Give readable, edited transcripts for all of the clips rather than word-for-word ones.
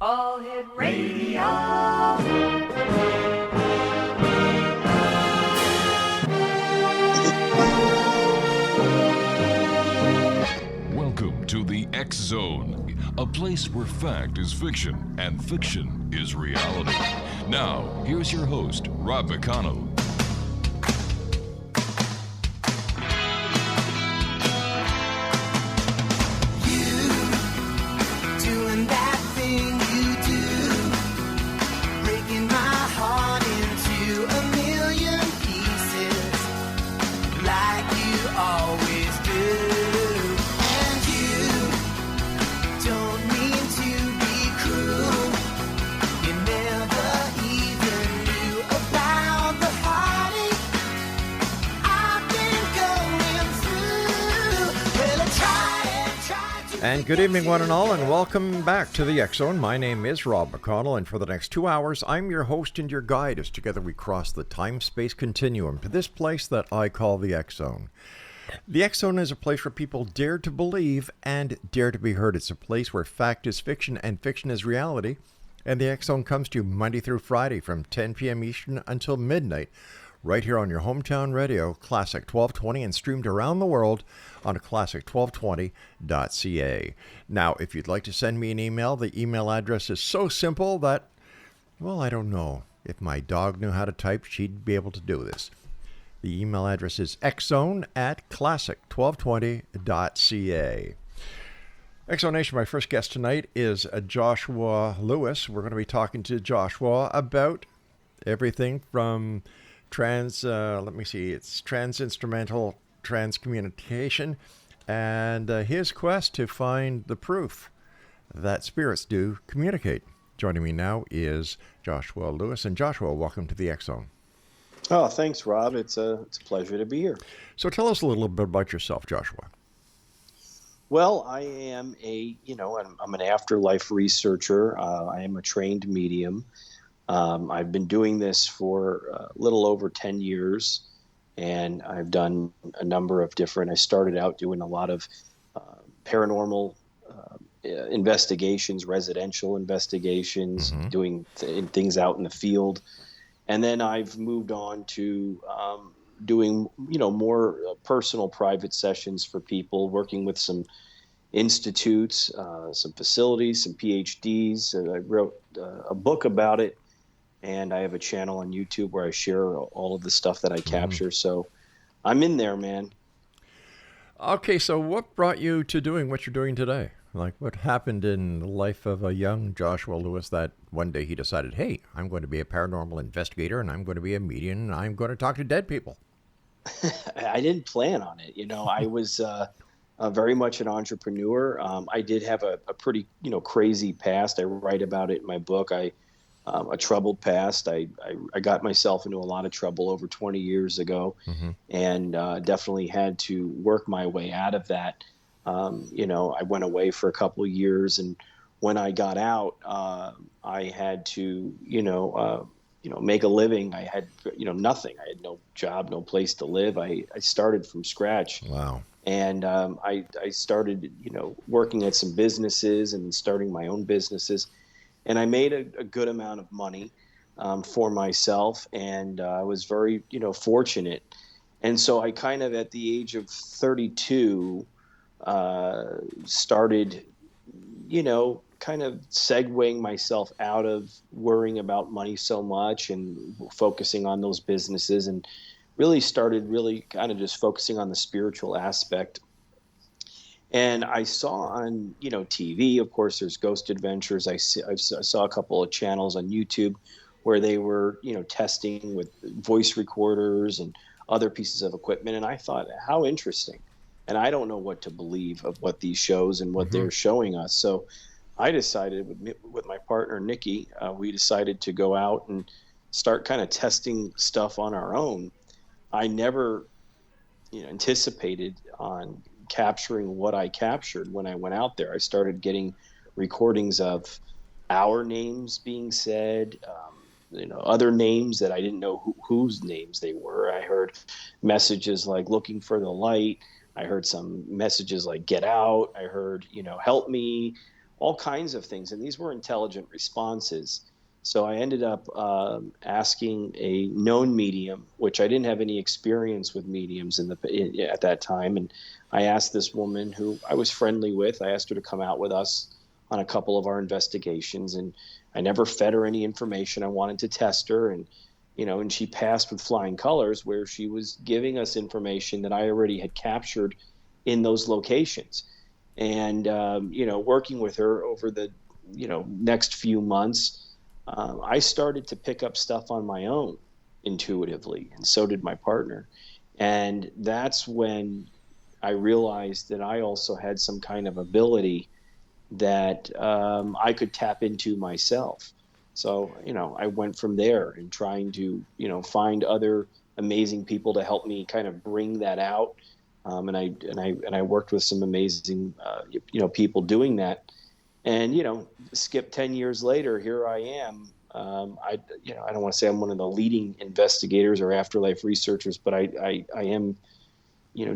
All Hit Radio. Welcome to the X Zone, a place where fact is fiction and fiction is reality. Now, here's your host, Rob McConnell. And good evening, one and all, and welcome back to the X Zone. My name is Rob McConnell, and for the next 2 hours, I'm your host and your guide as together we cross the time-space continuum to this place that I call the X Zone. The X Zone is a place where people dare to believe and dare to be heard. It's a place where fact is fiction and fiction is reality. And the X Zone comes to you Monday through Friday from 10 p.m. Eastern until midnight, right here on your hometown radio, Classic 1220, and streamed around the world on classic1220.ca. Now, if you'd like to send me an email, the email address is so simple that, well, I don't know. If my dog knew how to type, she'd be able to do this. The email address is xzone@classic1220.ca. Exonation, my first guest tonight is Joshua Lewis. We're going to be talking to Joshua about everything from trans-instrumental transcommunication and his quest to find the proof that spirits do communicate. Joining me now is Joshua Lewis. And Joshua, welcome to the X Zone. Oh, thanks, Rob. It's a pleasure to be here. So tell us a little bit about yourself, Joshua. Well, I am I'm an afterlife researcher. I am a trained medium. I've been doing this for a little over 10 years, and I've done a number of different. I started out doing a lot of paranormal investigations, residential investigations, doing things out in the field. And then I've moved on to doing, more personal private sessions for people, working with some institutes, some facilities, some PhDs. And I wrote a book about it, and I have a channel on YouTube where I share all of the stuff that I capture. So I'm in there, man. Okay, so what brought you to doing what you're doing today? Like, what happened in the life of a young Joshua Lewis that one day he decided, hey, I'm going to be a paranormal investigator, and I'm going to be a medium, and I'm going to talk to dead people? I didn't plan on it. I was very much an entrepreneur. I did have a pretty, crazy past. I write about it in my book. A troubled past. I got myself into a lot of trouble over 20 years ago, and definitely had to work my way out of that. I went away for a couple of years, and when I got out, I had to, make a living. I had, nothing. I had no job, no place to live. I started from scratch. Wow. And I started, working at some businesses and starting my own businesses. And I made a good amount of money for myself, and I was very, fortunate. And so I kind of, at the age of 32, started, kind of segueing myself out of worrying about money so much and focusing on those businesses, and really started kind of just focusing on the spiritual aspect. And I saw on, TV, of course, there's Ghost Adventures. I saw a couple of channels on YouTube where they were, testing with voice recorders and other pieces of equipment. And I thought, how interesting. And I don't know what to believe of what these shows and what they're showing us. So I decided with my partner, Nikki, we decided to go out and start kind of testing stuff on our own. I never, anticipated on capturing what I captured when I went out there. I started getting recordings of our names being said, other names that I didn't know whose names they were. I heard messages like looking for the light. I heard some messages like get out. I heard, help me. all kinds of things. And these were intelligent responses. So I ended up asking a known medium, which I didn't have any experience with mediums at that time. And I asked this woman who I was friendly with, I asked her to come out with us on a couple of our investigations. And I never fed her any information. I wanted to test her. And she passed with flying colors, where she was giving us information that I already had captured in those locations. And, working with her over the, next few months, I started to pick up stuff on my own intuitively, and so did my partner. And that's when I realized that I also had some kind of ability that I could tap into myself. So, I went from there and trying to, find other amazing people to help me kind of bring that out. And I worked with some amazing, people doing that. And, skip 10 years later, here I am. I don't want to say I'm one of the leading investigators or afterlife researchers, but I am,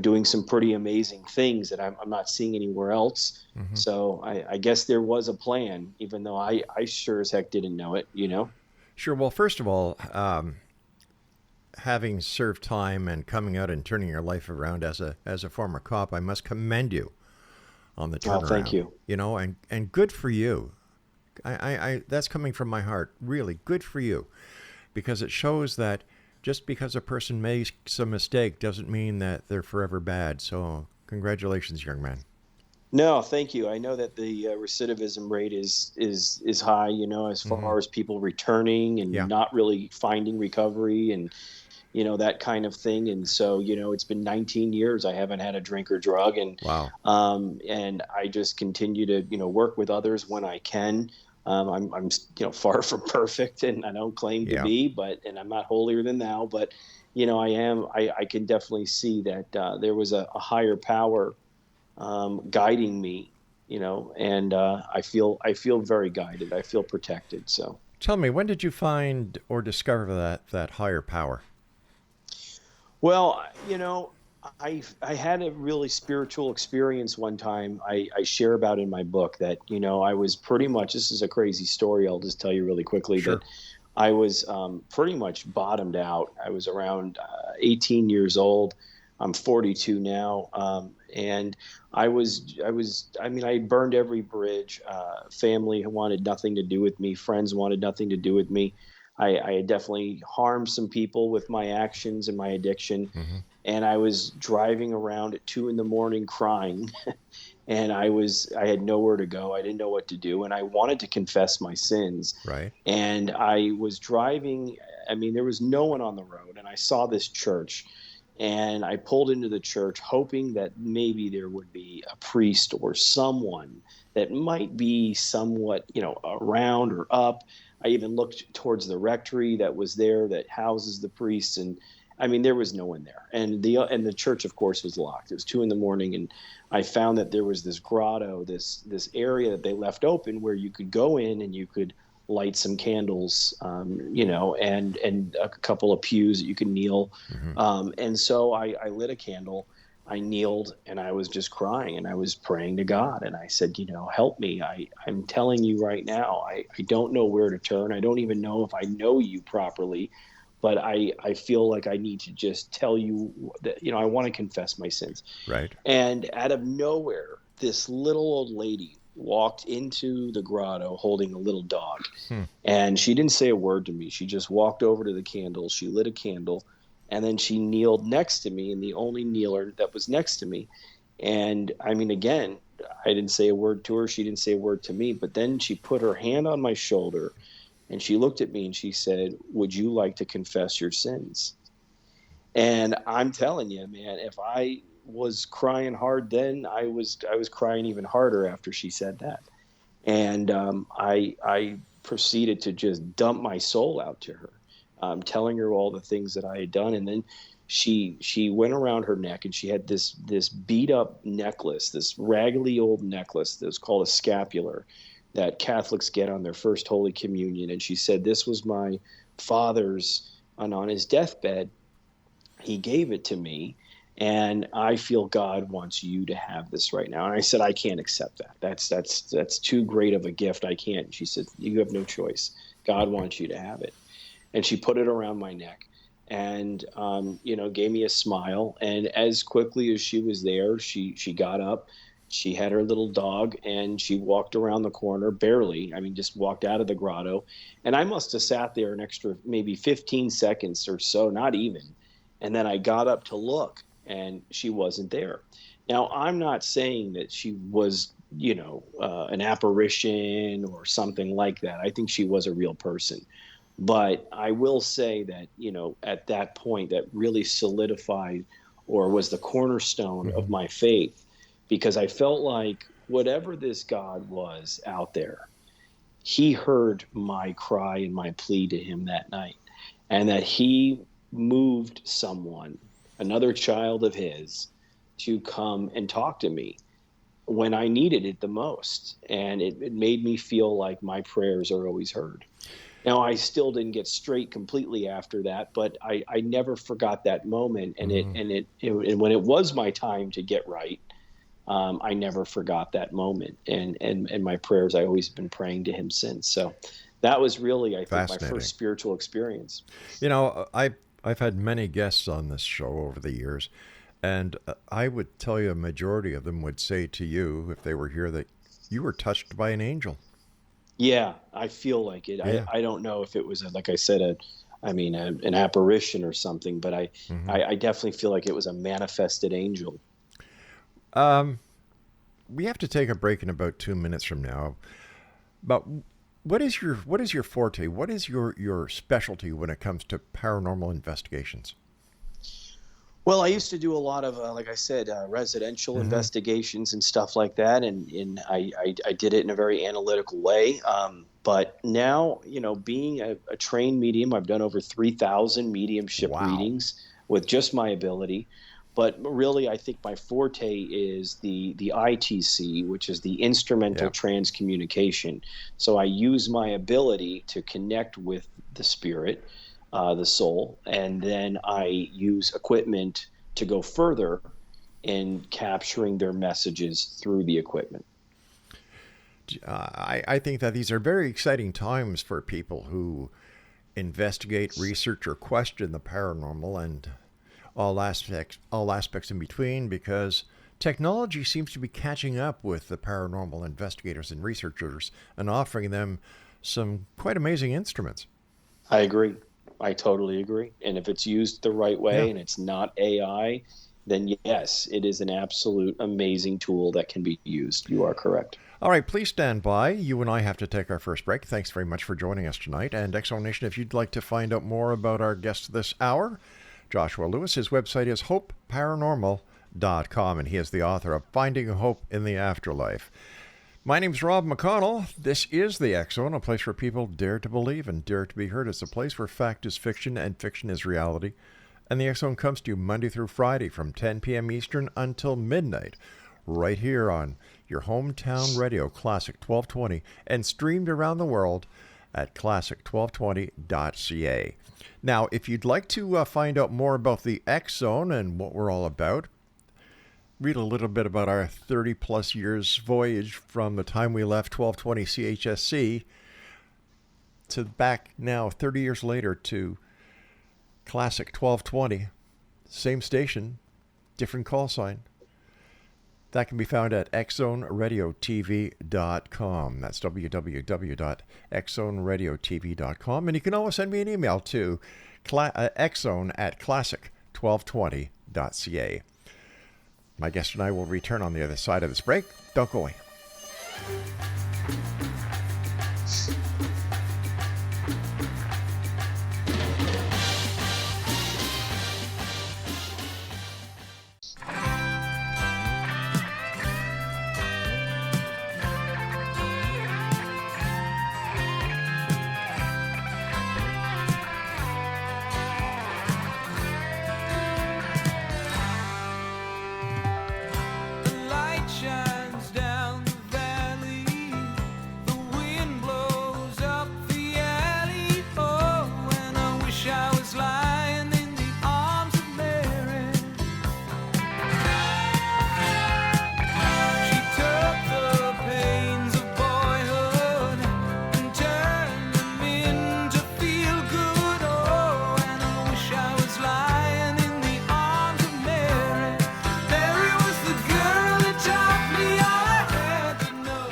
doing some pretty amazing things that I'm not seeing anywhere else. Mm-hmm. So I guess there was a plan, even though I sure as heck didn't know it, Sure. Well, first of all, having served time and coming out and turning your life around as a former cop, I must commend you on the turnaround. Oh, thank you. And good for you. I that's coming from my heart. Really good for you, because it shows that just because a person makes a mistake doesn't mean that they're forever bad. So congratulations, young man. No, thank you. I know that the recidivism rate is high, as far as people returning and not really finding recovery and, that kind of thing. And so, it's been 19 years. I haven't had a drink or drug. And, wow. And I just continue to, work with others when I can. I'm far from perfect, and I don't claim to be, and I'm not holier than thou, but, I can definitely see that there was a higher power guiding me, and I feel very guided. I feel protected. So tell me, when did you find or discover that higher power? Well, I had a really spiritual experience one time. I share about in my book that, I was pretty much, this is a crazy story. I'll just tell you really quickly that I was pretty much bottomed out. I was around 18 years old. I'm 42 now. And I burned every bridge. Family wanted nothing to do with me. Friends wanted nothing to do with me. I had definitely harmed some people with my actions and my addiction. Mm-hmm. And I was driving around at 2 a.m. crying and I had nowhere to go. I didn't know what to do. And I wanted to confess my sins. Right. And I was driving. There was no one on the road, and I saw this church. And I pulled into the church hoping that maybe there would be a priest or someone that might be somewhat, around or up. I even looked towards the rectory that was there that houses the priests. And there was no one there. And the church, of course, was locked. It was 2 a.m. And I found that there was this grotto, this area that they left open where you could go in and you could light some candles, and a couple of pews that you could kneel. Mm-hmm. And so I lit a candle, I kneeled, and I was just crying, and I was praying to God. And I said, help me. I'm telling you right now, I don't know where to turn. I don't even know if I know you properly, but I feel like I need to just tell you that, I want to confess my sins. Right. And out of nowhere, this little old lady walked into the grotto holding a little dog. And she didn't say a word to me. She just walked over to the candle. She lit a candle, and then she kneeled next to me, and the only kneeler that was next to me. And again, I didn't say a word to her. She didn't say a word to me. But then she put her hand on my shoulder, and she looked at me and she said, "Would you like to confess your sins?" And I'm telling you, man, if I was crying hard then, I was crying even harder after she said that. And I proceeded to just dump my soul out to her, telling her all the things that I had done. And then she went around her neck, and she had this beat up necklace, this raggedy old necklace that was called a scapular that Catholics get on their first Holy Communion. And she said, "This was my father's, and on his deathbed, he gave it to me. And I feel God wants you to have this right now. And I said, I can't accept that. That's too great of a gift. I can't. And she said, you have no choice. God wants you to have it. And she put it around my neck and, gave me a smile. And as quickly as she was there, she got up, she had her little dog, and she walked around the corner, barely, just walked out of the grotto. And I must have sat there an extra maybe 15 seconds or so, not even. And then I got up to look, and she wasn't there. Now, I'm not saying that she was, an apparition or something like that. I think she was a real person. But I will say that, at that point, that really solidified or was the cornerstone of my faith, because I felt like whatever this God was out there, he heard my cry and my plea to him that night, and that he moved someone, another child of his, to come and talk to me when I needed it the most. And it made me feel like my prayers are always heard. Now, I still didn't get straight completely after that, but I never forgot that moment. And and when it was my time to get right, I never forgot that moment. And my prayers, I always been praying to him since. So that was really, I think, my first spiritual experience. I've had many guests on this show over the years, and I would tell you a majority of them would say to you, if they were here, that you were touched by an angel. Yeah, I feel like it. Yeah. I don't know if it was, like I said, an apparition or something, but I definitely feel like it was a manifested angel. We have to take a break in about 2 minutes from now. But what is your forte? What is your specialty when it comes to paranormal investigations? Well, I used to do a lot of, like I said, residential investigations and stuff like that, and I did it in a very analytical way. But now, being a trained medium, I've done over 3,000 mediumship readings with just my ability. But really, I think my forte is the ITC, which is the instrumental transcommunication. So I use my ability to connect with the spirit, the soul, and then I use equipment to go further in capturing their messages through the equipment. I think that these are very exciting times for people who investigate, research, or question the paranormal and all aspects in between, because technology seems to be catching up with the paranormal investigators and researchers and offering them some quite amazing instruments. I agree. I totally agree. And if it's used the right way and it's not AI, then yes, it is an absolute amazing tool that can be used. You are correct. All right, please stand by. You and I have to take our first break. Thanks very much for joining us tonight. And X Zone Nation, if you'd like to find out more about our guest this hour, Joshua Lewis, his website is hopeparanormal.com, and he is the author of Finding Hope in the Afterlife. My name's Rob McConnell. This is the X Zone, a place where people dare to believe and dare to be heard. It's a place where fact is fiction and fiction is reality. And the X Zone comes to you Monday through Friday from 10 p.m. Eastern until midnight, right here on your hometown radio, Classic 1220, and streamed around the world at classic1220.ca. Now, if you'd like to find out more about the X Zone and what we're all about, read a little bit about our 30-plus years voyage from the time we left 1220 CHSC to back now 30 years later to Classic 1220, same station, different call sign. That can be found at xzoneradiotv.com. That's www.xzoneradiotv.com. And you can always send me an email to xzone@classic1220.ca. My guest and I will return on the other side of this break. Don't go away. The light shines down the valley.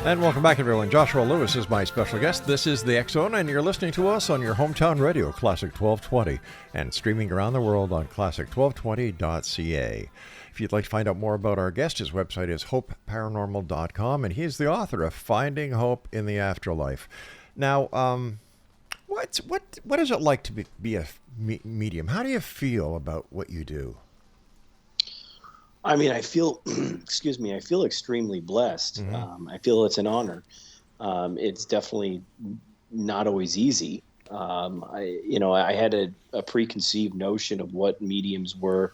And welcome back, everyone. Joshua Lewis is my special guest. This is the X Zone, and you're listening to us on your hometown radio, Classic 1220, and streaming around the world on classic1220.ca. If you'd like to find out more about our guest, his website is hopeparanormal.com, and he is the author of Finding Hope in the Afterlife. Now, what is it like to be a medium? How do you feel about what you do? I mean, I feel, excuse me, I feel extremely blessed. Mm-hmm. I feel it's an honor. It's definitely not always easy. I had a preconceived notion of what mediums were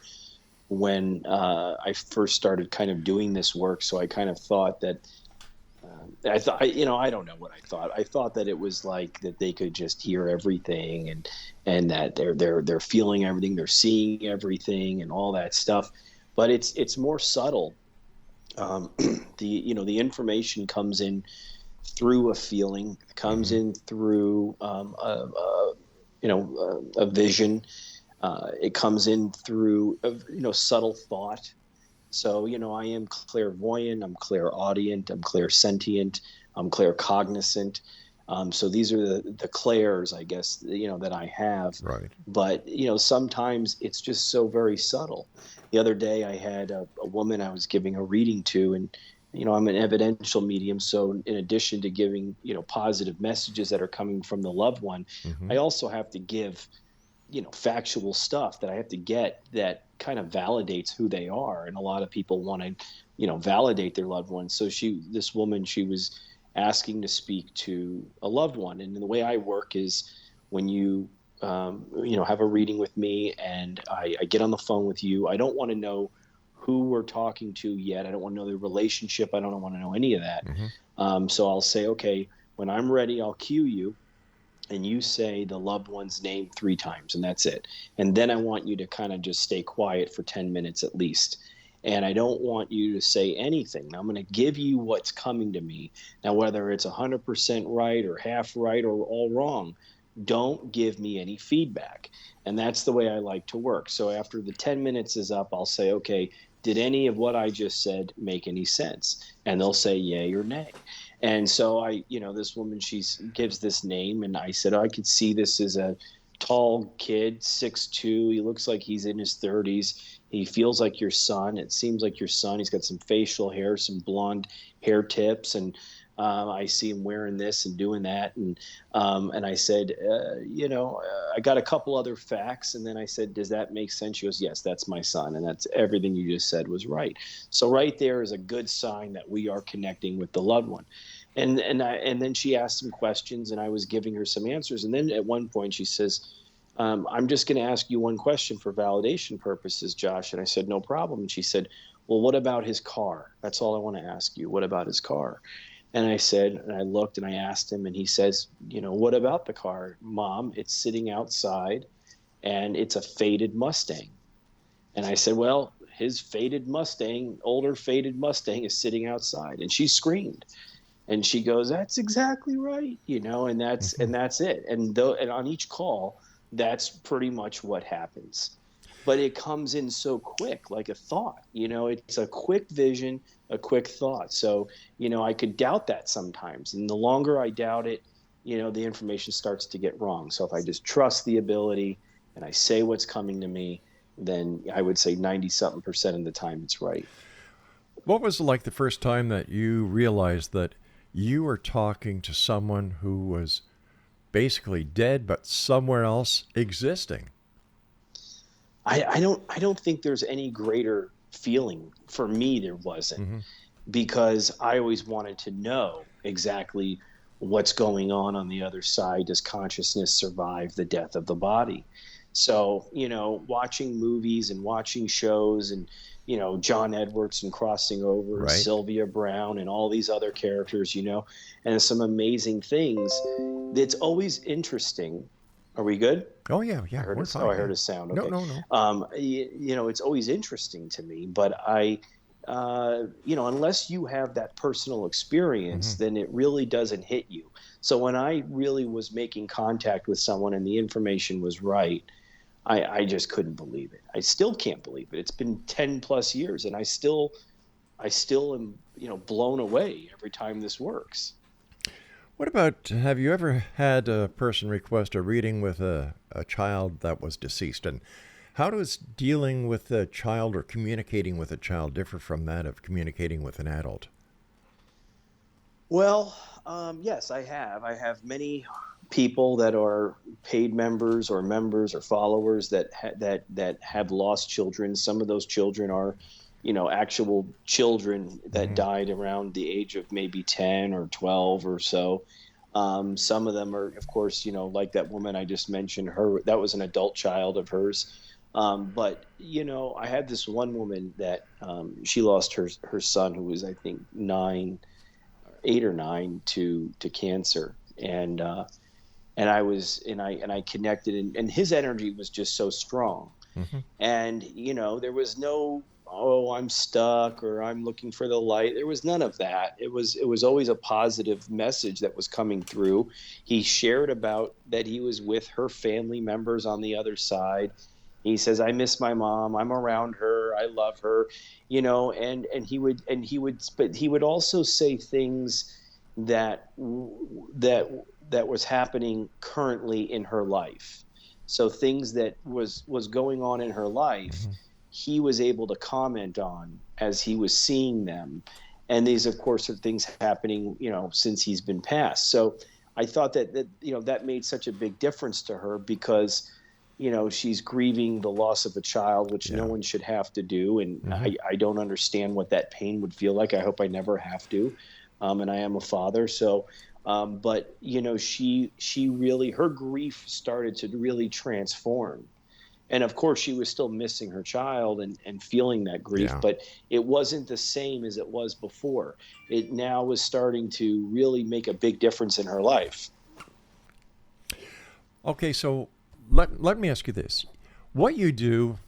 when I first started kind of doing this work. So I kind of thought that, I don't know what I thought. I thought that it was like that they could just hear everything and that they're feeling everything, they're seeing everything and all that stuff. But it's more subtle. The information comes in through a feeling, comes in through a vision. It comes in through subtle thought. So I am clairvoyant, I'm clairaudient, I'm clairsentient, I'm claircognizant. So these are the clairs, I guess, that I have. Right. But sometimes it's just so very subtle. The other day I had a woman I was giving a reading to, and I'm an evidential medium. So in addition to giving positive messages that are coming from the loved one, I also have to give factual stuff that I have to get that kind of validates who they are. And a lot of people want to validate their loved ones. So this woman, she was asking to speak to a loved one, and the way I work is when you have a reading with me and I get on the phone with you, I don't want to know who we're talking to yet. I don't want to know the relationship. I don't want to know any of that. So I'll say, okay, when I'm ready, I'll cue you and you say the loved one's name 3 times, and that's it. And then I want you to kind of just stay quiet for 10 minutes at least. And I don't want you to say anything. I'm going to give you what's coming to me. Now, whether it's 100% right or half right or all wrong, don't give me any feedback. And that's the way I like to work. So after the 10 minutes is up, I'll say, okay, did any of what I just said make any sense? And they'll say yay or nay. And so this woman, she gives this name, and I said, I could see this as a tall kid, 6'2". He looks like he's in his 30s. He feels like your son. It seems like your son. He's got some facial hair, some blonde hair tips, and I see him wearing this and doing that. And I said, I got a couple other facts. And then I said, does that make sense? She goes, yes, that's my son. And that's everything you just said was right. So right there is a good sign that we are connecting with the loved one. And then she asked some questions, and I was giving her some answers. And then at one point she says, I'm just going to ask you one question for validation purposes, Josh. And I said, no problem. And she said, well, what about his car? That's all I want to ask you. What about his car? And I said, and I looked and I asked him, and he says, what about the car, Mom? It's sitting outside and it's a faded Mustang. And I said, well, his older faded Mustang is sitting outside. And she screamed. And she goes, that's exactly right. And that's it. And on each call, that's pretty much what happens. But it comes in so quick, like a thought, it's a quick vision, a quick thought. So, I could doubt that sometimes. And the longer I doubt it, the information starts to get wrong. So if I just trust the ability and I say what's coming to me, then I would say 90-something% of the time it's right. What was it like the first time that you realized that you were talking to someone who was basically dead, but somewhere else existing? I don't think there's any greater feeling. For me, there wasn't, because I always wanted to know exactly what's going on the other side. Does consciousness survive the death of the body? So, watching movies and watching shows and, John Edwardson crossing over, right, Sylvia Brown and all these other characters, and some amazing things. It's always interesting. Are we good? Oh, yeah. I heard a sound. Okay. No. It's always interesting to me, but unless you have that personal experience, then it really doesn't hit you. So when I really was making contact with someone and the information was right, I just couldn't believe it. I still can't believe it. It's been 10 plus years and I still I still am, blown away every time this works. What about, have you ever had a person request a reading with a child that was deceased? And how does dealing with a child or communicating with a child differ from that of communicating with an adult? Well, yes, I have. I have many people that are paid members or followers that have lost children. Some of those children are, actual children that died around the age of maybe 10 or 12 or so. Some of them are, of course, like that woman I just mentioned, that was an adult child of hers. But I had this one woman that she lost her son, who was, I think, 8 or 9, to cancer. And I connected, and his energy was just so strong. And there was no, oh, I'm stuck or I'm looking for the light. There was none of that. It was always a positive message that was coming through. He shared about that he was with her family members on the other side. He says, I miss my mom, I'm around her, I love her, and he would also say things that was happening currently in her life. So things that was going on in her life, he was able to comment on as he was seeing them. And these, of course, are things happening, since he's been passed. So I thought that made such a big difference to her, because she's grieving the loss of a child, which no one should have to do. And I don't understand what that pain would feel like. I hope I never have to. And I am a father. So, but she really, her grief started to really transform. And of course she was still missing her child and feeling that grief, but it wasn't the same as it was before. It now was starting to really make a big difference in her life. Okay, so let me ask you this. What you do,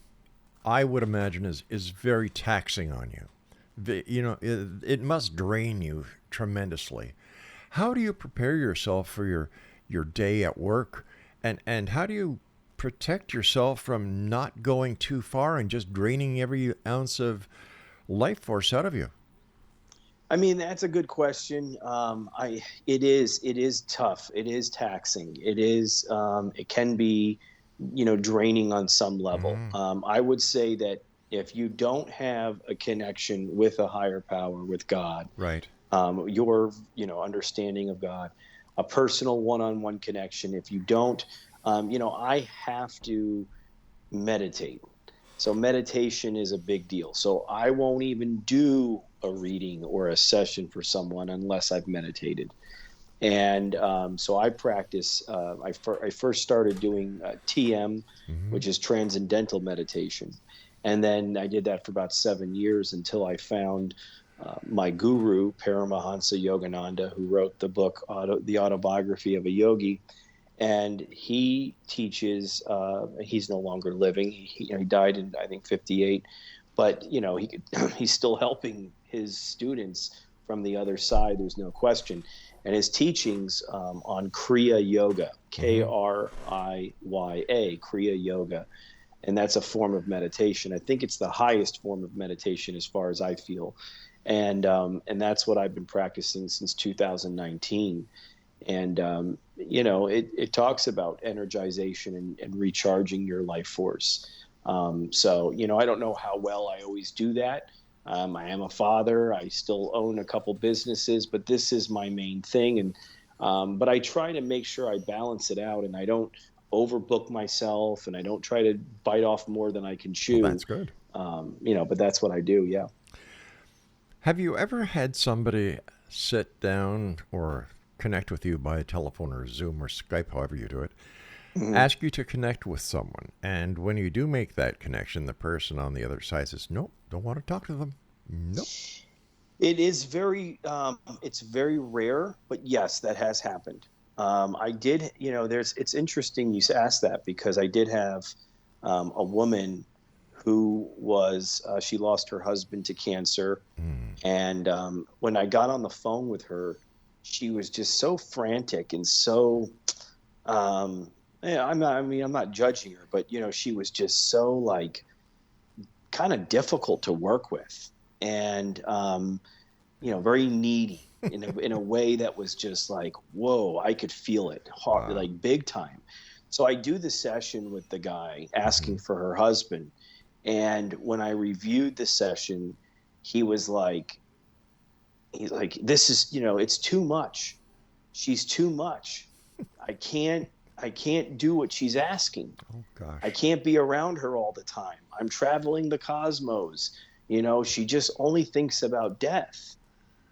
I would imagine, is very taxing on you. It must drain you tremendously. How do you prepare yourself for your day at work? And how do you protect yourself from not going too far and just draining every ounce of life force out of you? I mean, that's a good question. It is tough. It is taxing. It can be, draining on some level. I would say that if you don't have a connection with a higher power, with God, right, your, understanding of God, a personal one-on-one connection, if you don't, I have to meditate. So meditation is a big deal. So I won't even do a reading or a session for someone unless I've meditated. And so I practice. I first started doing TM, which is transcendental meditation. And then I did that for about 7 years until I found my guru, Paramahansa Yogananda, who wrote the book, The Autobiography of a Yogi. And he teaches, he's no longer living. He died in, I think, 58. But, he's still helping his students from the other side. There's no question. And his teachings on Kriya Yoga, Kriya, Kriya Yoga. And that's a form of meditation. I think it's the highest form of meditation as far as I feel. And that's what I've been practicing since 2019. And, it talks about energization and recharging your life force. So, I don't know how well I always do that. I am a father. I still own a couple businesses, but this is my main thing. And but I try to make sure I balance it out, and I don't overbook myself, and I don't try to bite off more than I can chew. Well, that's good. But that's what I do. Yeah. Have you ever had somebody sit down or connect with you by telephone or Zoom or Skype, however you do it, ask you to connect with someone, and when you do make that connection, the person on the other side says, nope, don't want to talk to them? Nope. It is it's very rare, but yes, that has happened. I did, it's interesting you asked that, because I did have a woman who was, she lost her husband to cancer. And when I got on the phone with her, she was just so frantic and so, I'm not judging her, but she was just so kind of difficult to work with. and very needy in a way that was just like, whoa, I could feel it hard, like big time. So I do the session with the guy asking for her husband. And when I reviewed the session, he's like, this is, it's too much. She's too much. I can't do what she's asking. Oh, gosh. I can't be around her all the time. I'm traveling the cosmos. She just only thinks about death.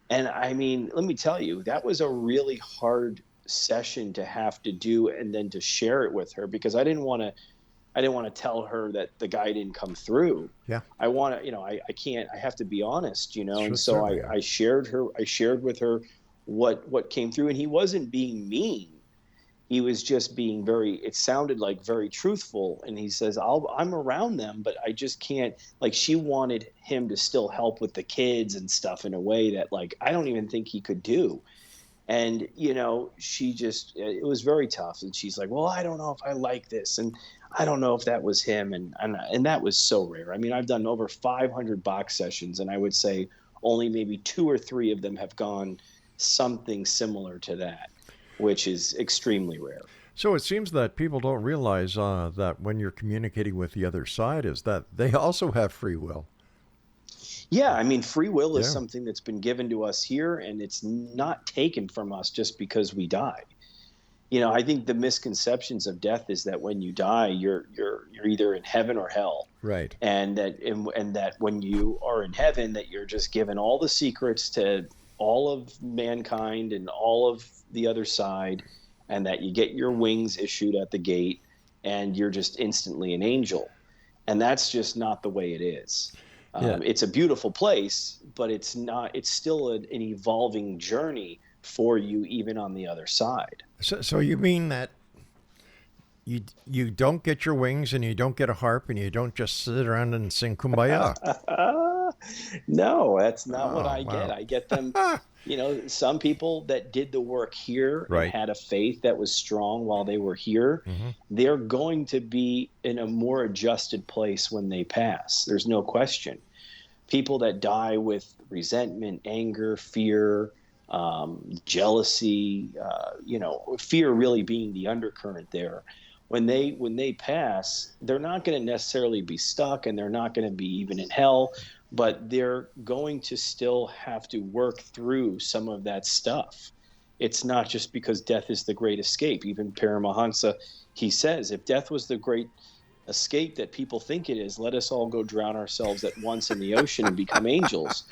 And I mean, let me tell you, that was a really hard session to have to do and then to share it with her, because I didn't want to tell her that the guy didn't come through. Yeah. I want to, I have to be honest, Sure, and so I shared with her what came through, and he wasn't being mean. He was just being it sounded like very truthful. And he says, I'm around them, but I just can't, like, she wanted him to still help with the kids and stuff in a way that, like, I don't even think he could do. And, it was very tough. And she's like, well, I don't know if I like this. And I don't know if that was him. And that was so rare. I mean, I've done over 500 box sessions, and I would say only maybe 2 or 3 of them have gone something similar to that, which is extremely rare. So it seems that people don't realize that when you're communicating with the other side is that they also have free will. Yeah, I mean, free will is something that's been given to us here, and it's not taken from us just because we die. I think the misconceptions of death is that when you die, you're either in heaven or hell. Right. And that when you are in heaven, that you're just given all the secrets to all of mankind and all of the other side, and that you get your wings issued at the gate and you're just instantly an angel. And that's just not the way it is. It's a beautiful place, but it's not. It's still an evolving journey for you, even on the other side. So you mean that you don't get your wings, and you don't get a harp, and you don't just sit around and sing Kumbaya? No, that's not what I get. I get them. Some people that did the work here and had a faith that was strong while they were here, they're going to be in a more adjusted place when they pass. There's no question. People that die with resentment, anger, fear, jealousy, fear really being the undercurrent there. When they pass, they're not going to necessarily be stuck, and they're not going to be even in hell, but they're going to still have to work through some of that stuff. It's not just because death is the great escape. Even Paramahansa, he says, if death was the great escape that people think it is, let us all go drown ourselves at once in the ocean and become angels.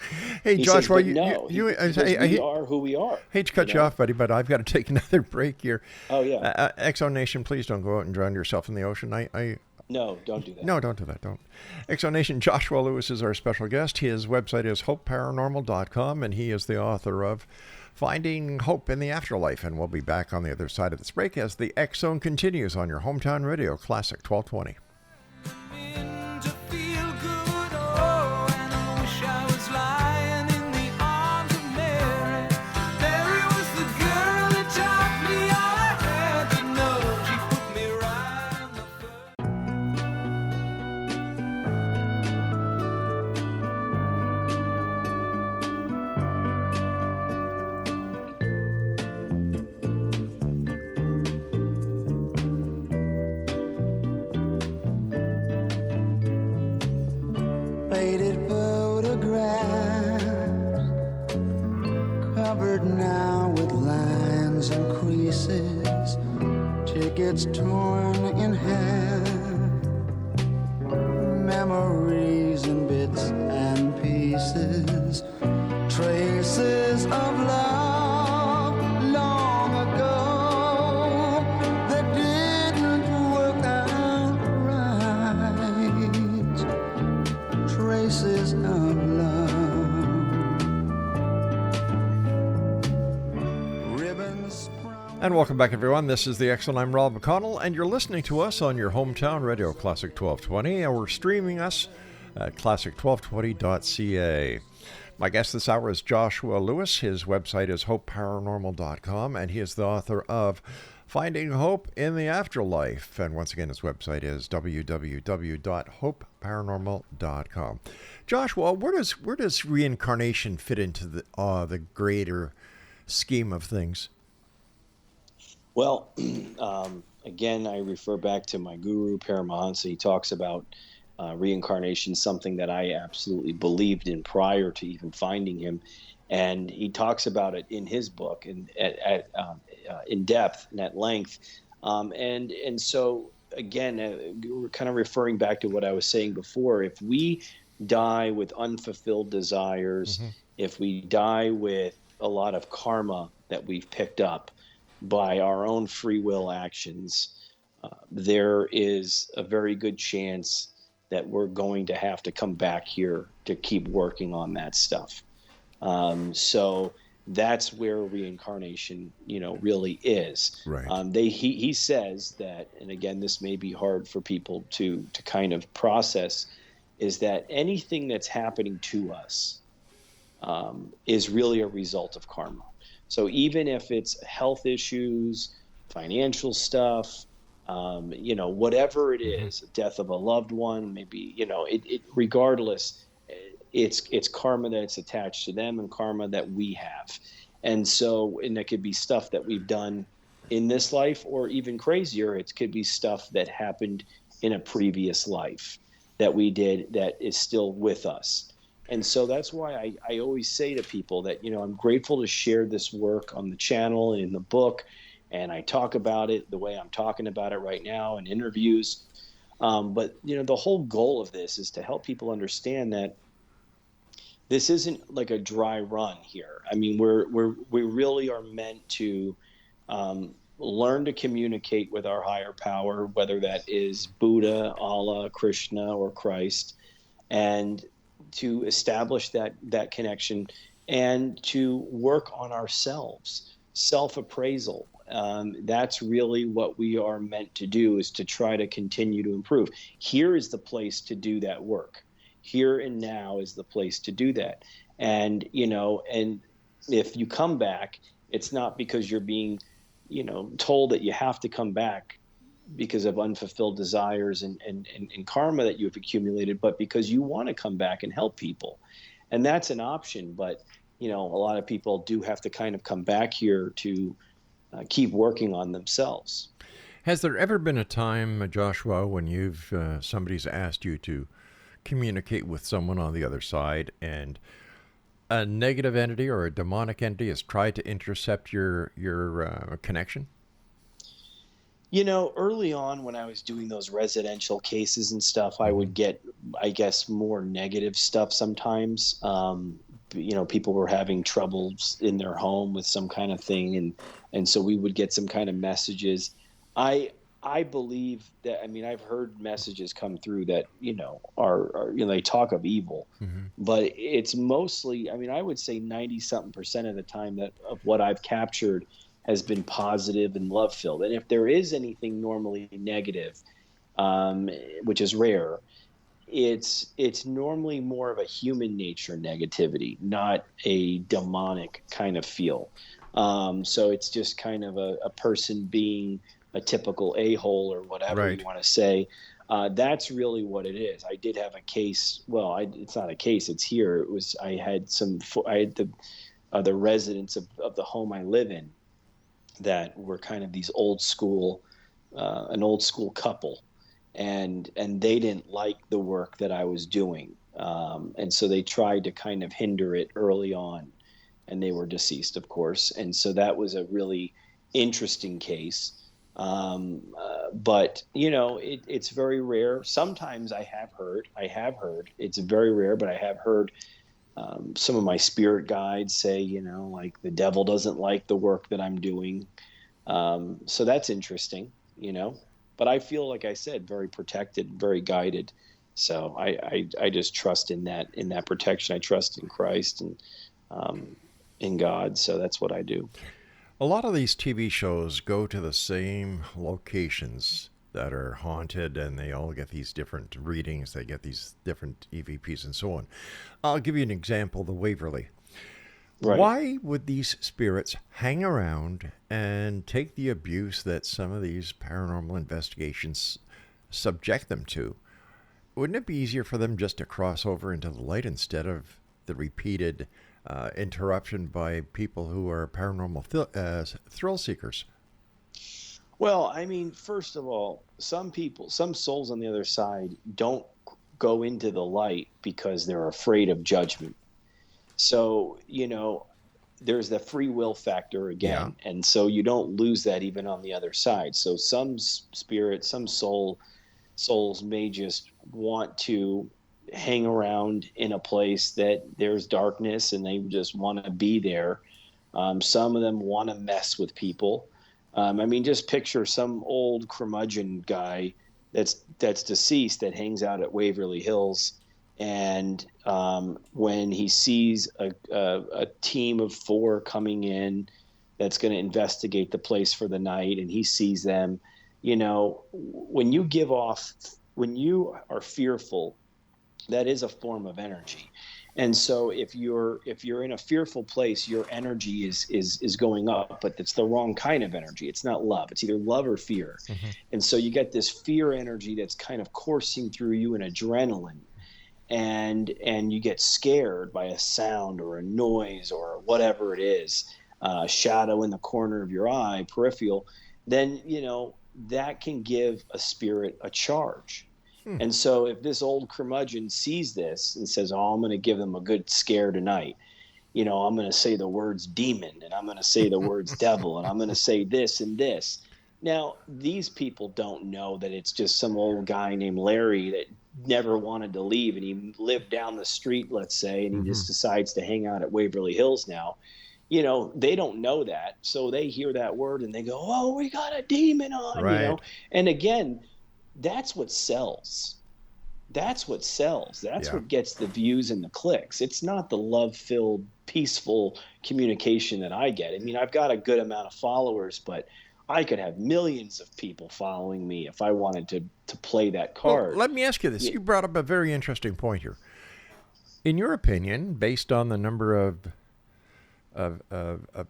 Hey, Joshua, we are who we are. Hate to cut you off, buddy, but I've got to take another break here. Oh, yeah. Exo Nation, please don't go out and drown yourself in the ocean. No, don't do that. No, don't do that. Don't. Exo Nation, Joshua Lewis is our special guest. His website is hopeparanormal.com, and he is the author of Finding Hope in the Afterlife. And we'll be back on the other side of this break as the X Zone continues on your hometown radio, Classic 1220. Tickets torn in half, memories in bits and pieces, traces of love long ago that didn't work out right, traces of love. And welcome back, everyone. This is The X Zone. I'm Rob McConnell, and you're listening to us on your hometown radio, Classic 1220, and we're streaming us at classic1220.ca. My guest this hour is Joshua Lewis. His website is hopeparanormal.com, and he is the author of Finding Hope in the Afterlife. And once again, his website is www.hopeparanormal.com. Joshua, where does reincarnation fit into the greater scheme of things? Well, again, I refer back to my guru, Paramahansa. He talks about reincarnation, something that I absolutely believed in prior to even finding him. And he talks about it in his book in depth and at length. And so, again, we're kind of referring back to what I was saying before. If we die with unfulfilled desires, if we die with a lot of karma that we've picked up by our own free will actions, there is a very good chance that we're going to have to come back here to keep working on that stuff. So that's where reincarnation, really is. Right. He says that, and again, this may be hard for people to kind of process, is that anything that's happening to us is really a result of karma. So even if it's health issues, financial stuff, whatever it is, death of a loved one, maybe, regardless, it's karma that's attached to them and karma that we have. And that could be stuff that we've done in this life, or even crazier, it could be stuff that happened in a previous life that we did that is still with us. And so that's why I always say to people that, I'm grateful to share this work on the channel and in the book. And I talk about it the way I'm talking about it right now in interviews. But, the whole goal of this is to help people understand that this isn't like a dry run here. I mean, we really are meant to learn to communicate with our higher power, whether that is Buddha, Allah, Krishna, or Christ, and to establish that connection and to work on ourselves, self-appraisal. That's really what we are meant to do, is to try to continue to improve. Here is the place to do that work. Here and now is the place to do that. And, and if you come back, it's not because you're being, told that you have to come back because of unfulfilled desires and karma that you've accumulated, but because you want to come back and help people. And that's an option. But, a lot of people do have to kind of come back here to keep working on themselves. Has there ever been a time, Joshua, when somebody's asked you to communicate with someone on the other side, and a negative entity or a demonic entity has tried to intercept your connection? Early on when I was doing those residential cases and stuff, I would get, I guess, more negative stuff sometimes. People were having troubles in their home with some kind of thing, and so we would get some kind of messages. I believe that, I've heard messages come through that, are they talk of evil, but it's mostly, I would say 90-something% of the time that of what I've captured has been positive and love filled. And if there is anything normally negative, which is rare, it's normally more of a human nature negativity, not a demonic kind of feel. So it's just kind of a person being a typical a-hole or whatever you want to say. That's really what it is. I did have a case. Well, it's not a case. It's here. I had the residents of the home I live in that were kind of these an old school couple, and they didn't like the work that I was doing, and so they tried to kind of hinder it early on, and they were deceased, of course, and so that was a really interesting case. But it's very rare. Sometimes I have heard, it's very rare, but I have heard some of my spirit guides say, like the devil doesn't like the work that I'm doing. So that's interesting, but I feel, like I said, very protected, very guided. So I just trust in that protection. I trust in Christ and in God. So that's what I do. A lot of these TV shows go to the same locations that are haunted, and they all get these different readings. They get these different EVPs and so on. I'll give you an example, the Waverly. Right. Why would these spirits hang around and take the abuse that some of these paranormal investigations subject them to? Wouldn't it be easier for them just to cross over into the light instead of the repeated interruption by people who are paranormal thrill seekers? Well, I mean, first of all, some souls on the other side don't go into the light because they're afraid of judgment. So, there's the free will factor Yeah. again. And so you don't lose that even on the other side. So some spirit, some souls may just want to hang around in a place that there's darkness and they just want to be there. Some of them want to mess with people. I mean, just picture some old curmudgeon guy that's deceased that hangs out at Waverly Hills, and when he sees a team of 4 coming in that's going to investigate the place for the night, and he sees them, when you are fearful, that is a form of energy. And so if you're in a fearful place, your energy is going up, but it's the wrong kind of energy. It's not love. It's either love or fear. Mm-hmm. And so you get this fear energy that's kind of coursing through you, and adrenaline, and you get scared by a sound or a noise or whatever it is, a shadow in the corner of your eye, peripheral, then that can give a spirit a charge. And so if this old curmudgeon sees this and says, "Oh, I'm going to give them a good scare tonight. I'm going to say the words demon, and I'm going to say the words devil, and I'm going to say this and this." Now, these people don't know that it's just some old guy named Larry that never wanted to leave, and he lived down the street, let's say, and he just decides to hang out at Waverly Hills now. They don't know that. So they hear that word and they go, "Oh, we got a demon on," Right. And again, that's what sells. That's what sells. That's Yeah. what gets the views and the clicks. It's not the love-filled, peaceful communication that I get. I mean, I've got a good amount of followers, but I could have millions of people following me if I wanted to play that card. Well, let me ask you this. You brought up a very interesting point here. In your opinion, based on the number of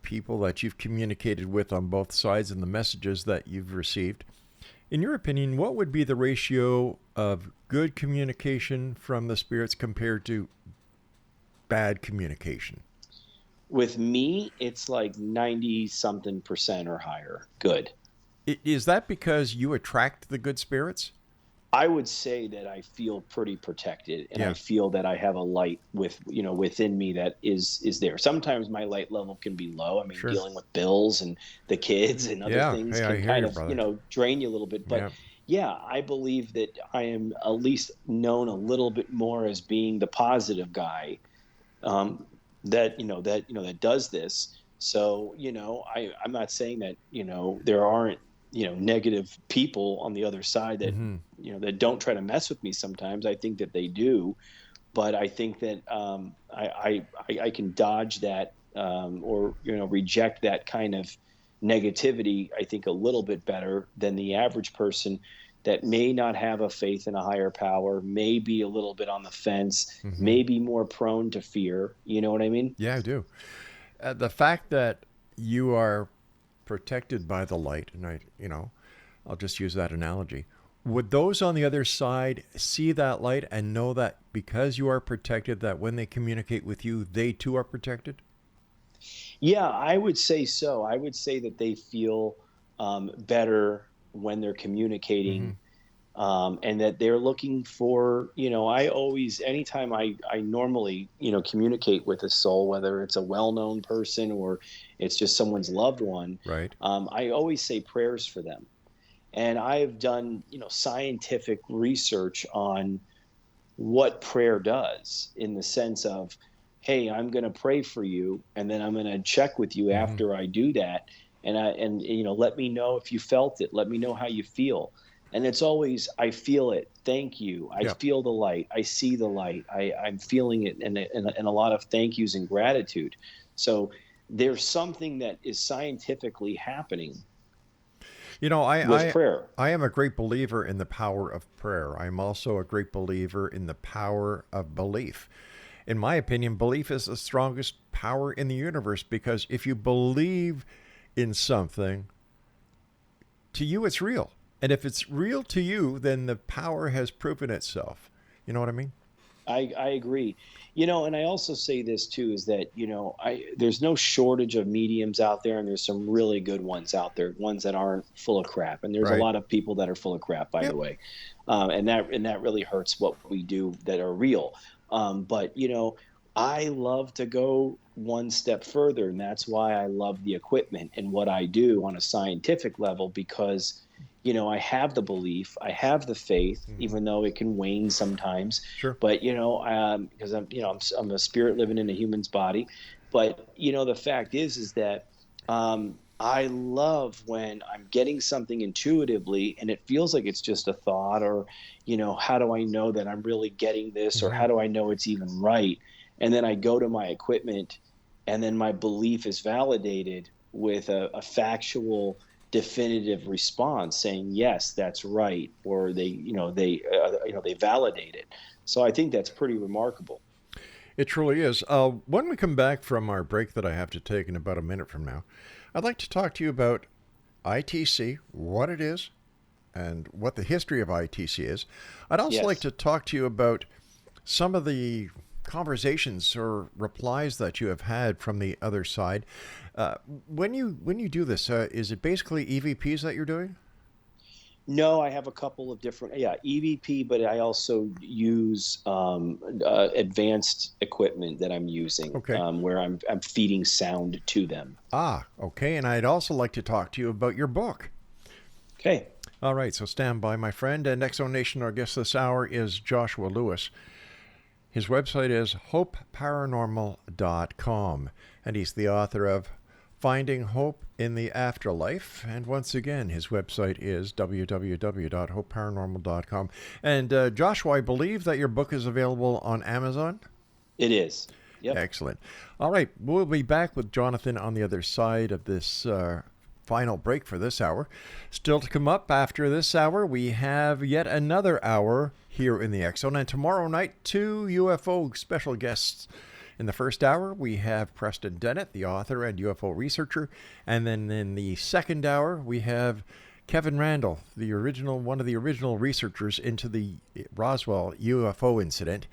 people that you've communicated with on both sides and the messages that you've received, in your opinion, what would be the ratio of good communication from the spirits compared to bad communication? With me, it's like 90-something% or higher. Good. Is that because you attract the good spirits? I would say that I feel pretty protected, and Yeah. I feel that I have a light within me that is there. Sometimes my light level can be low. I mean, Sure. dealing with bills and the kids and other Yeah. things Hey, I can hear kind you, of, brother. drain you a little bit. But yeah, I believe that I am at least known a little bit more as being the positive guy, that does this. So, I'm not saying that, there aren't, negative people on the other side that, that don't try to mess with me sometimes. I think that they do, but I think that I can dodge that, or, reject that kind of negativity, I think, a little bit better than the average person that may not have a faith in a higher power, may be a little bit on the fence, may be more prone to fear. You know what I mean? Yeah, I do. The fact that you are protected by the light, and I'll just use that analogy. Would those on the other side see that light and know that because you are protected, that when they communicate with you, they too are protected? Yeah, I would say so. I would say that they feel better when they're communicating, and that they're looking for, anytime I normally, communicate with a soul, whether it's a well-known person or it's just someone's loved one, Right. I always say prayers for them. And I've done, scientific research on what prayer does, in the sense of, hey, I'm going to pray for you, and then I'm going to check with you after I do that. And let me know if you felt it. Let me know how you feel. And it's always, I feel it. Thank you. I feel the light. I see the light. I'm feeling it, and a lot of thank yous and gratitude. So there's something that is scientifically happening with prayer. I am a great believer in the power of prayer. I'm also a great believer in the power of belief. in my opinion, belief is the strongest power in the universe, because if you believe in something, to you it's real. And if it's real to you, then the power has proven itself. You know what I mean? I agree. And I also say this too, is that, there's no shortage of mediums out there, and there's some really good ones out there, ones that aren't full of crap. And there's Right. a lot of people that are full of crap, by the way. And that really hurts what we do that are real. But I love to go one step further, and that's why I love the equipment and what I do on a scientific level, because I have the belief, I have the faith, even though it can wane sometimes. Sure. But because I'm a spirit living in a human's body. But the fact is that I love when I'm getting something intuitively, and it feels like it's just a thought, or how do I know that I'm really getting this, or how do I know it's even right? And then I go to my equipment, and then my belief is validated with a factual, definitive response saying, yes, that's right, or they validate it. So I think that's pretty remarkable. It truly is. When we come back from our break that I have to take in about a minute from now, I'd like to talk to you about ITC, what it is, and what the history of ITC is. I'd also like to talk to you about some of the conversations or replies that you have had from the other side. When you do this, is it basically EVPs that you're doing? No, I have a couple of different, EVP, but I also use advanced equipment that I'm using, where I'm feeding sound to them. Okay. And I'd also like to talk to you about your book. Okay. All right, so stand by, my friend. And X Zone Nation, our guest this hour is Joshua Lewis. His website is hopeparanormal.com, and he's the author of Finding Hope in the Afterlife. And once again, his website is www.hopeparanormal.com. And Joshua, I believe that your book is available on Amazon? It is. Yep. Excellent. All right, we'll be back with Jonathan on the other side of this final break for this hour. Still to come up after this hour, we have yet another hour here in the X Zone. And tomorrow night, 2 UFO special guests. In the first hour, we have Preston Dennett, the author and UFO researcher. And then in the second hour, we have Kevin Randall, one of the original researchers into the Roswell UFO incident.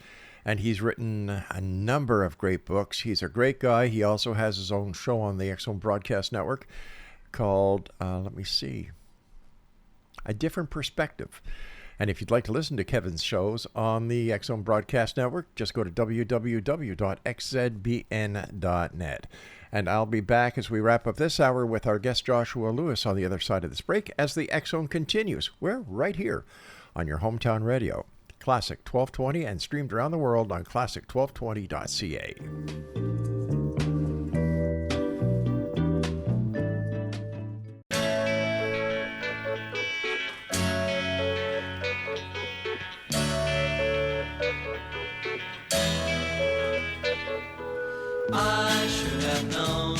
And he's written a number of great books. He's a great guy. He also has his own show on the X Zone Broadcast Network called, A Different Perspective. And if you'd like to listen to Kevin's shows on the X Zone Broadcast Network, just go to www.xzbn.net. And I'll be back as we wrap up this hour with our guest Joshua Lewis on the other side of this break as the X Zone continues. We're right here on your hometown radio, Classic 1220, and streamed around the world on classic1220.ca. I should have known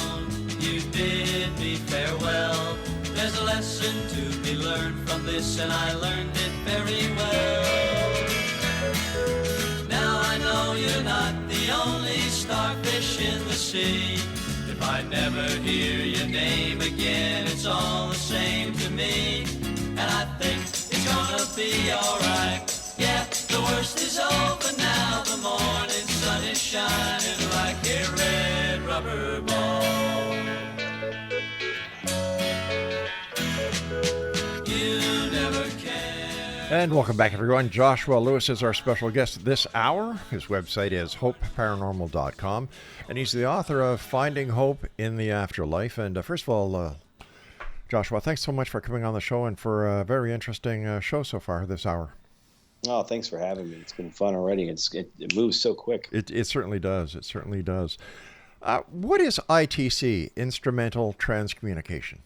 you bid me farewell. There's a lesson to be learned from this, and I learned it very well. Now I know you're not the only starfish in the sea. If I never hear your name again, it's all the same to me. And I think it's gonna be alright. Yeah, the worst is over now. The morning sun is shining like a red rubber ball. You never can. And welcome back, everyone. Joshua Lewis is our special guest this hour. His website is hopeparanormal.com, and he's the author of Finding Hope in the Afterlife. And first of all, Joshua, thanks so much for coming on the show and for a very interesting show so far this hour. Oh, thanks for having me. It's been fun already. It moves so quick. It certainly does. It certainly does. What is ITC, Instrumental Transcommunication?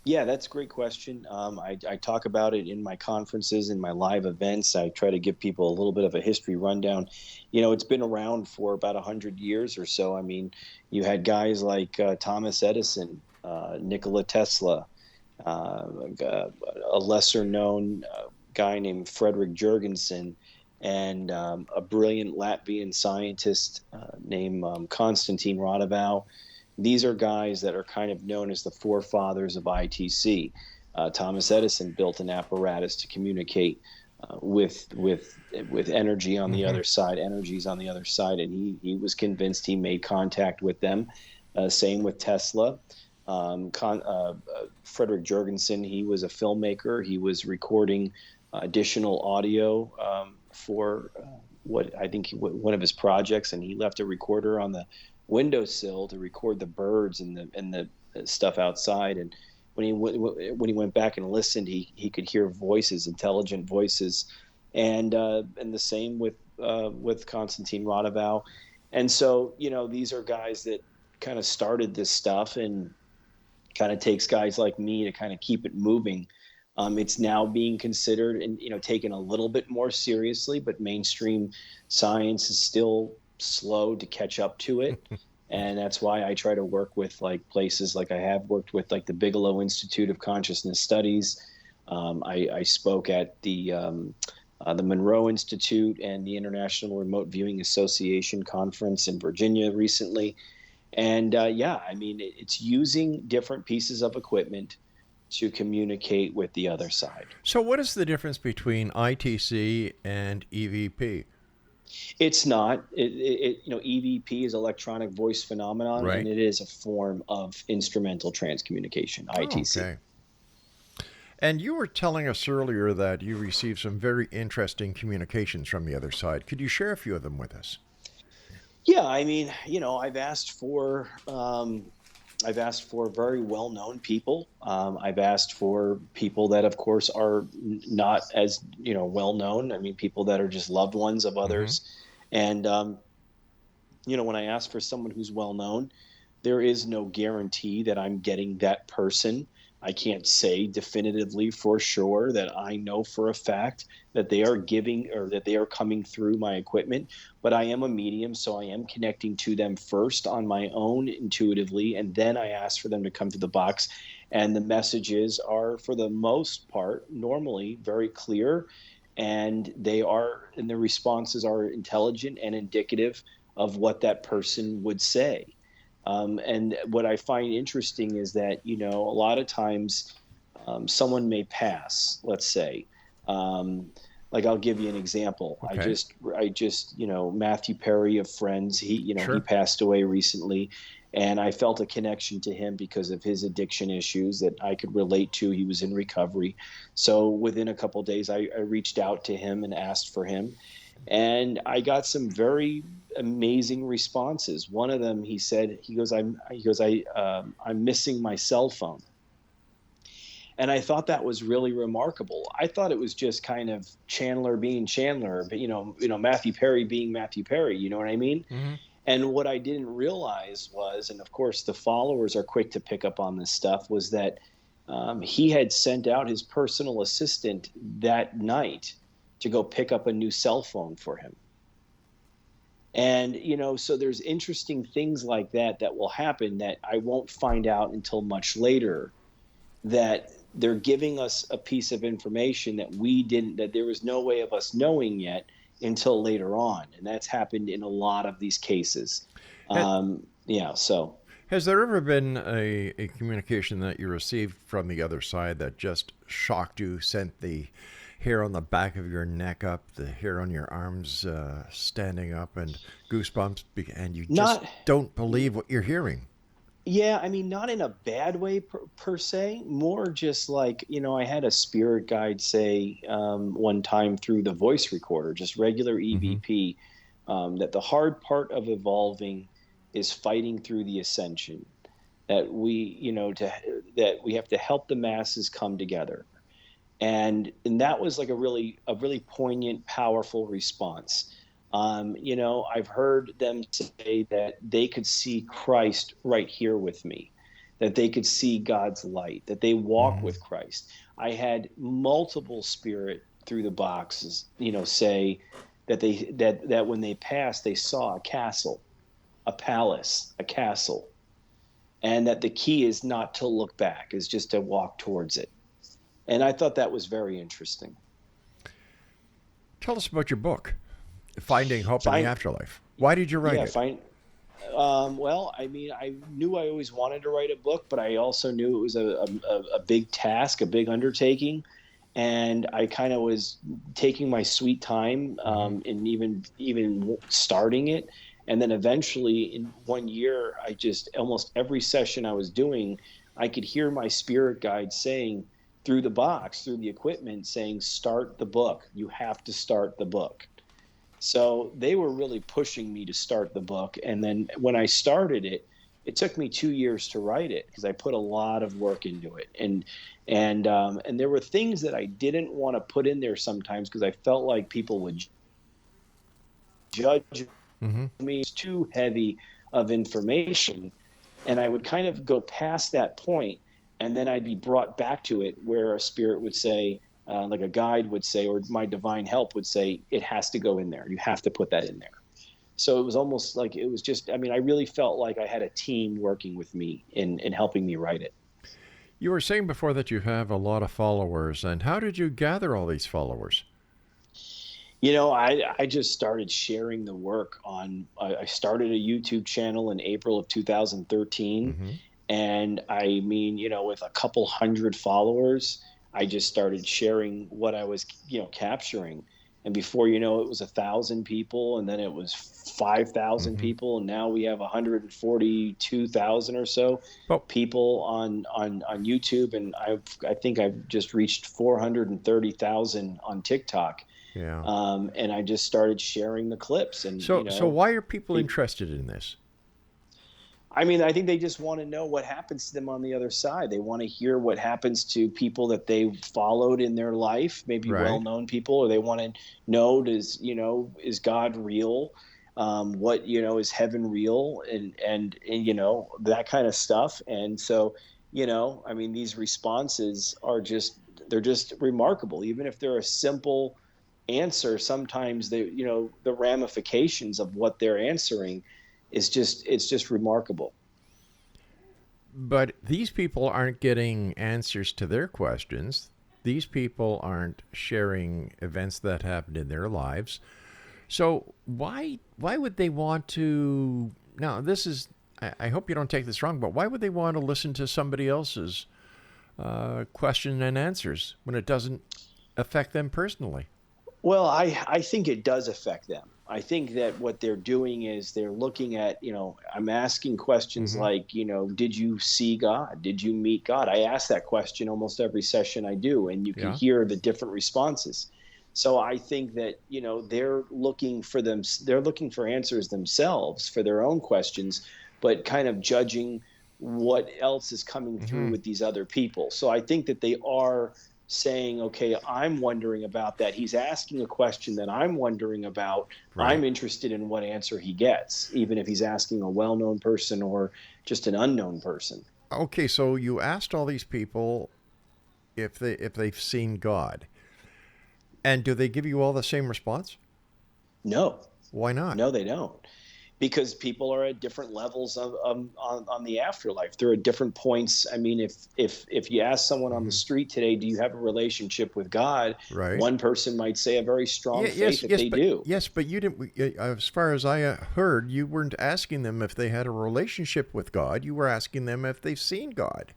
Yeah, that's a great question. I talk about it in my conferences, in my live events. I try to give people a little bit of a history rundown. It's been around for about 100 years or so. I mean, you had guys like Thomas Edison, Nikola Tesla, a lesser-known guy named Frederick Jurgensen, and a brilliant Latvian scientist named Konstantin Radavau. These are guys that are kind of known as the forefathers of ITC. Thomas Edison built an apparatus to communicate with energy on the other side, energies on the other side, and he was convinced. He made contact with them. Same with Tesla. Frederick Jurgensen, he was a filmmaker. He was recording additional audio for what I think one of his projects, and he left a recorder on the windowsill to record the birds and the stuff outside. And when he went back and listened, he could hear voices, intelligent voices, and the same with Konstantin Radavau. And so, these are guys that kind of started this stuff, and kind of takes guys like me to kind of keep it moving. It's now being considered and taken a little bit more seriously, but mainstream science is still slow to catch up to it. And that's why I try to work with like places like I have worked with, like the Bigelow Institute of Consciousness Studies. I spoke at the Monroe Institute and the International Remote Viewing Association conference in Virginia recently. And it's using different pieces of equipment to communicate with the other side. So what is the difference between ITC and EVP? It's not. EVP is electronic voice phenomenon, right, and it is a form of instrumental transcommunication, ITC. Okay. And you were telling us earlier that you received some very interesting communications from the other side. Could you share a few of them with us? Yeah, I've asked for very well-known people. I've asked for people that, of course, are not as well-known. People that are just loved ones of others. And when I ask for someone who's well-known, there is no guarantee that I'm getting that person. I can't say definitively for sure that I know for a fact that they are giving or that they are coming through my equipment, but I am a medium, so I am connecting to them first on my own intuitively, and then I ask for them to come to the box. And the messages are, for the most part, normally very clear, and the responses are intelligent and indicative of what that person would say. And what I find interesting is that, a lot of times someone may pass, let's say, I'll give you an example. Okay. I just, Matthew Perry of Friends, he passed away recently, and I felt a connection to him because of his addiction issues that I could relate to. He was in recovery. So within a couple of days, I reached out to him and asked for him. And I got some very amazing responses. One of them, he goes, I'm missing my cell phone. And I thought that was really remarkable. I thought it was just kind of Chandler being Chandler, but Matthew Perry being Matthew Perry. You know what I mean? Mm-hmm. And what I didn't realize was, and of course the followers are quick to pick up on this stuff, was that he had sent out his personal assistant that night to go pick up a new cell phone for him. And, so there's interesting things like that will happen that I won't find out until much later, that they're giving us a piece of information that there was no way of us knowing yet until later on. And that's happened in a lot of these cases. So. Has there ever been a communication that you received from the other side that just shocked you, sent the hair on the back of your neck up, the hair on your arms standing up, and goosebumps, and you just don't believe what you're hearing? Yeah, not in a bad way per se, more just like, I had a spirit guide say one time through the voice recorder, just regular EVP, that the hard part of evolving is fighting through the ascension, that we have to help the masses come together. And that was like a really poignant, powerful response. I've heard them say that they could see Christ right here with me, that they could see God's light, that they walk with Christ. I had multiple spirit through the boxes, say that that when they passed, they saw a castle, a palace, a castle, and that the key is not to look back, is just to walk towards it. And I thought that was very interesting. Tell us about your book, Finding Hope in Find- the Afterlife. Why did you write yeah, it? Well, I mean, I knew I always wanted to write a book, but I also knew it was a big task, a big undertaking. And I kind of was taking my sweet time in even starting it. And then eventually in 1 year, I just almost every session I was doing, I could hear my spirit guide saying through the box, through the equipment, saying, start the book. You have to start the book. So they were really pushing me to start the book. And then when I started it, it took me 2 years to write it because I put a lot of work into it. And there were things that I didn't want to put in there sometimes because I felt like people would judge me. It's too heavy of information. And I would kind of go past that point, and then I'd be brought back to it where a spirit would say, like a guide would say, or my divine help would say, it has to go in there. You have to put that in there. So it was almost like it was just, I mean, I really felt like I had a team working with me in helping me write it. You were saying before that you have a lot of followers, and how did you gather all these followers? You know, I just started sharing the work I started a YouTube channel in April of 2013. And I mean, you know, with a couple hundred followers, I just started sharing what I was, capturing. And before you know, it was 1,000 people, and then it was 5,000 people, and now we have 142,000 or so people on YouTube, and I think I've just reached 430,000 on TikTok. Yeah. And I just started sharing the clips. And so why are people interested in this? I mean, I think they just want to know what happens to them on the other side. They want to hear what happens to people that they followed in their life, maybe well-known people, or they want to know, is God real? What, is heaven real? And that kind of stuff. And so, I mean, these responses are they're just remarkable. Even if they're a simple answer, sometimes the ramifications of what they're answering it's just remarkable. But these people aren't getting answers to their questions. These people aren't sharing events that happened in their lives. So why would they want to? Now, this is, I hope you don't take this wrong, but why would they want to listen to somebody else's question and answers when it doesn't affect them personally? Well, I think it does affect them. I think that what they're doing is they're looking at, I'm asking questions like, did you see God? Did you meet God? I ask that question almost every session I do, and you can hear the different responses. So I think that, they're looking for answers themselves for their own questions, but kind of judging what else is coming through with these other people. So I think that they are saying, okay, I'm wondering about that. He's asking a question that I'm wondering about. Right. I'm interested in what answer he gets, even if he's asking a well-known person or just an unknown person. Okay, so you asked all these people if they've seen God. And do they give you all the same response? No. Why not? No, they don't. Because people are at different levels on the afterlife. They're at different points. I mean, if you ask someone on the street today, do you have a relationship with God? Right. One person might say a very strong faith that they do. Yes, but you didn't. As far as I heard, you weren't asking them if they had a relationship with God. You were asking them if they've seen God.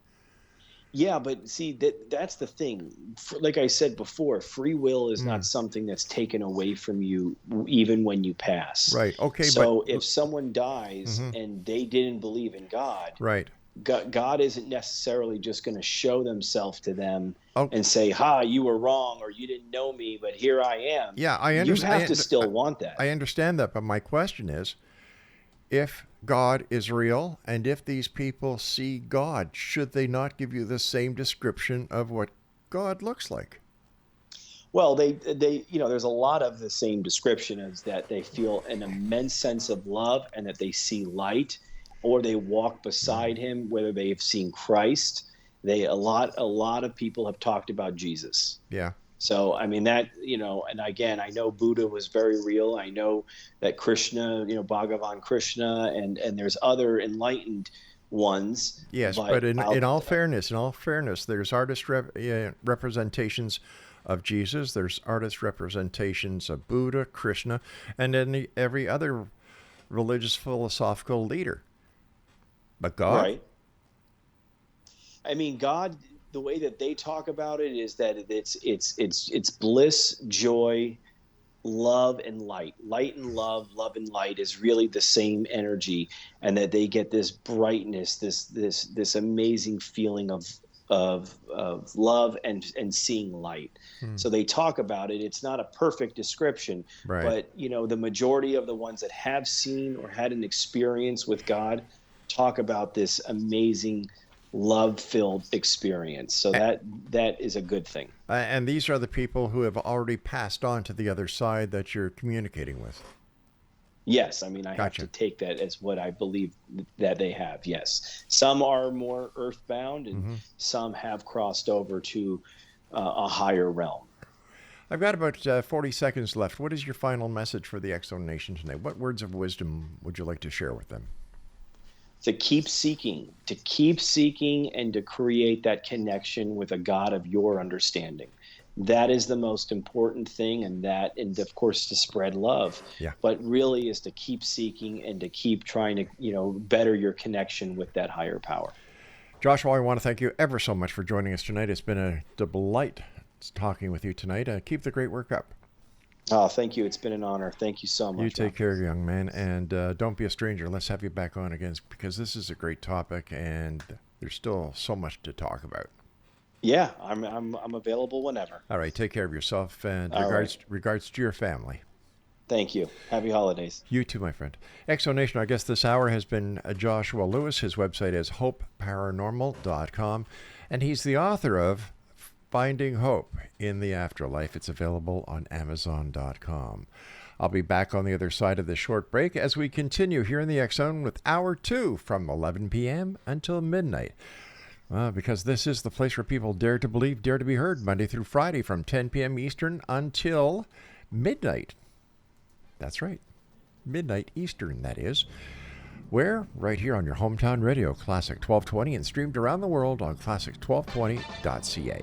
Yeah, but see, that's the thing. Like I said before, free will is not something that's taken away from you even when you pass. Right. Okay. So if someone dies and they didn't believe in God, right, God isn't necessarily just going to show themselves to them and say, "Ha, you were wrong," or "You didn't know me, but here I am." Yeah, I understand. You have to still want that. I understand that, but my question is, if God is real, and if these people see God, should they not give you the same description of what God looks like? Well, they there's a lot of the same description as that they feel an immense sense of love and that they see light, or they walk beside him, whether they've seen Christ. A lot of people have talked about Jesus. Yeah. So, I mean, that, and again, I know Buddha was very real. I know that Krishna, Bhagavan Krishna, and there's other enlightened ones. Yes, but in all fairness, there's artist representations of Jesus. There's artist representations of Buddha, Krishna, and every other religious philosophical leader. But God? Right. I mean, God, the way that they talk about it is that it's bliss, joy, love, and light. Light and love and light is really the same energy, and that they get this brightness, this amazing feeling of love and seeing light. So they talk about it. It's not a perfect description, Right. but the majority of the ones that have seen or had an experience with God talk about this amazing love-filled experience. So that is a good thing. And these are the people who have already passed on to the other side that you're communicating with. Yes, I mean, I have Gotcha. to take that as what I believe that they have. Yes, some are more earthbound, and some have crossed over to a higher realm. I've got about 40 seconds left. What is your final message for the X Zone Nation tonight? What words of wisdom would you like to share with them? To keep seeking, and to create that connection with a God of your understanding. That is the most important thing, and of course to spread love. Yeah. But really is to keep seeking and to keep trying to better your connection with that higher power. Joshua, I want to thank you ever so much for joining us tonight. It's been a delight talking with you tonight. Keep the great work up. Oh, thank you. It's been an honor. Thank you so much. You take care, young man, and don't be a stranger. Let's have you back on again, because this is a great topic, and there's still so much to talk about. Yeah, I'm available whenever. All right, take care of yourself, and All regards to your family. Thank you. Happy holidays. You too, my friend. Exo Nation, our guest this hour has been Joshua Lewis. His website is hopeparanormal.com, and he's the author of Finding Hope in the Afterlife. It's available on Amazon.com. I'll be back on the other side of this short break as we continue here in the X Zone with Hour 2 from 11 p.m. until midnight. Because this is the place where people dare to believe, dare to be heard, Monday through Friday from 10 p.m. Eastern until midnight. That's right. Midnight Eastern, that is. Where? Right here on your hometown radio, Classic 1220, and streamed around the world on classic1220.ca.